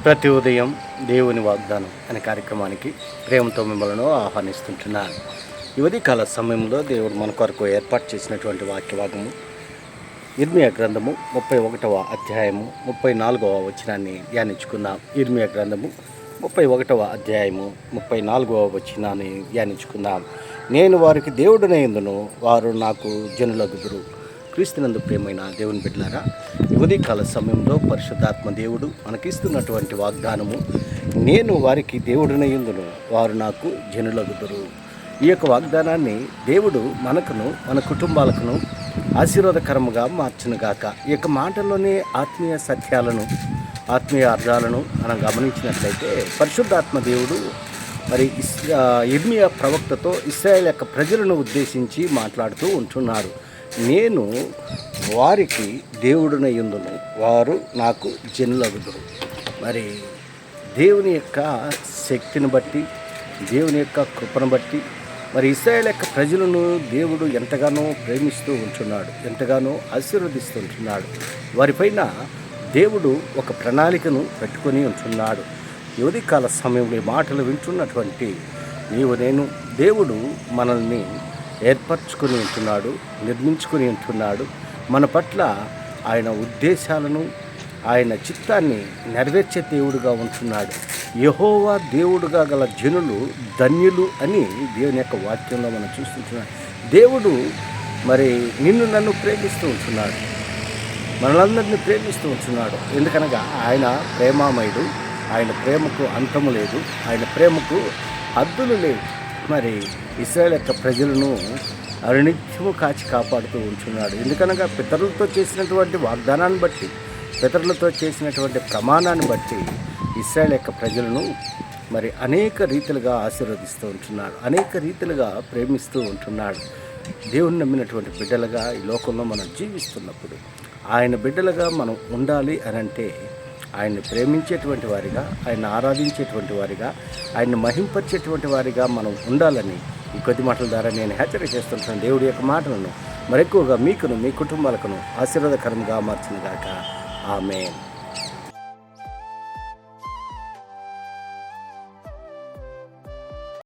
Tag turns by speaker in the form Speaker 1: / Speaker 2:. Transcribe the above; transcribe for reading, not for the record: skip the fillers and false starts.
Speaker 1: ప్రతి ఉదయం దేవుని వాగ్దానం అనే కార్యక్రమానికి ప్రేమతో మిమ్మల్ని ఆహ్వానిస్తుంటున్నాను. ఈ ఉదయకాల సమయంలో దేవుడు మన కొరకు ఏర్పాటు చేసినటువంటి వాక్యభాగము ఇర్మియా గ్రంథము 31వ అధ్యాయము 34వ వచనాన్ని ధ్యానించుకుందాం. ఇర్మియా గ్రంథము 31వ అధ్యాయము 34వ వచనాన్ని ధ్యానించుకుందాం. నేను వారికి దేవుడనైందును, వారు నాకు జనులగుదురు. క్రీస్తునందు ప్రియమైన దేవుని బిడ్డలారా, ఈ ఉదయకాల సమయంలో పరిశుద్ధాత్మ దేవుడు మనకిస్తున్నటువంటి వాగ్దానము, నేను వారికి దేవుడినయుందును, వారు నాకు జనులగుదురు. ఈ యొక్క వాగ్దానాన్ని దేవుడు మనకును మన కుటుంబాలకును ఆశీర్వాదకరముగా మార్చునుగాక. ఈ యొక్క మాటల్లోనే ఆత్మీయ సత్యాలను, ఆత్మీయ అర్థాలను మనం గమనించినట్లయితే, పరిశుద్ధాత్మ దేవుడు మరి ఇర్మియా ప్రవక్తతో ఇశ్రాయేలు యొక్క ప్రజలను ఉద్దేశించి మాట్లాడుతూ ఉంటున్నాడు. నేను వారికి దేవుడినయుందును, వారు నాకు జనులగుదురు. మరి దేవుని యొక్క శక్తిని బట్టి, దేవుని యొక్క కృపను బట్టి మరి ఇశ్రాయేలు యొక్క ప్రజలను దేవుడు ఎంతగానో ప్రేమిస్తూ ఉంటున్నాడు, ఎంతగానో ఆశీర్వదిస్తుంటున్నాడు. వారిపైన దేవుడు ఒక ప్రణాళికను పెట్టుకొని ఉంటున్నాడు. ఉదయకాల సమయంలో ఈ మాటలు వింటున్నటువంటి నీవు నేను, దేవుడు మనల్ని ఏర్పరచుకొని ఉంటున్నాడు, నిర్మించుకొని ఉంటున్నాడు. మన పట్ల ఆయన ఉద్దేశాలను, ఆయన చిత్తాన్ని నెరవేర్చే దేవుడుగా ఉంటున్నాడు. యెహోవా దేవుడుగా గల జనులు ధన్యులు అని దేవుని యొక్క వాక్యంలో మనం చూస్తుంటున్నాం. దేవుడు మరి నిన్ను నన్ను ప్రేమిస్తూ ఉంటున్నాడు, మనలందరినీ ప్రేమిస్తూ ఉంటున్నాడు. ఎందుకనగా ఆయన ప్రేమామయుడు, ఆయన ప్రేమకు అంతము లేదు, ఆయన ప్రేమకు హద్దులు లేవు. మరి ఇశ్రాయేలు యొక్క ప్రజలను అనిత్యము కాచి కాపాడుతూ ఉంటున్నాడు. ఎందుకనగా పితరులతో చేసినటువంటి వాగ్దానాన్ని బట్టి, పితరులతో చేసినటువంటి ప్రమాణాన్ని బట్టి ఇశ్రాయేలు యొక్క ప్రజలను మరి అనేక రీతిలుగా ఆశీర్వదిస్తూ ఉంటున్నాడు, అనేక రీతిలుగా ప్రేమిస్తూ ఉంటున్నాడు. దేవుని నమ్మినటువంటి బిడ్డలుగా ఈ లోకంలో మనం జీవిస్తున్నప్పుడు, ఆయన బిడ్డలుగా మనం ఉండాలి అని అంటే, ఆయన్ని ప్రేమించేటువంటి వారిగా, ఆయన ఆరాధించేటువంటి వారిగా, ఆయన్ని మహింపరిచేటువంటి వారిగా మనం ఉండాలని ఈ కొద్ది మాటల ద్వారా నేను హెచ్చరిక చేస్తుంటాను. దేవుడి యొక్క మాటలను మరెక్కువగా మీకును మీ కుటుంబాలకును ఆశీర్వాదకరంగా మార్చినగాక. ఆమేన్.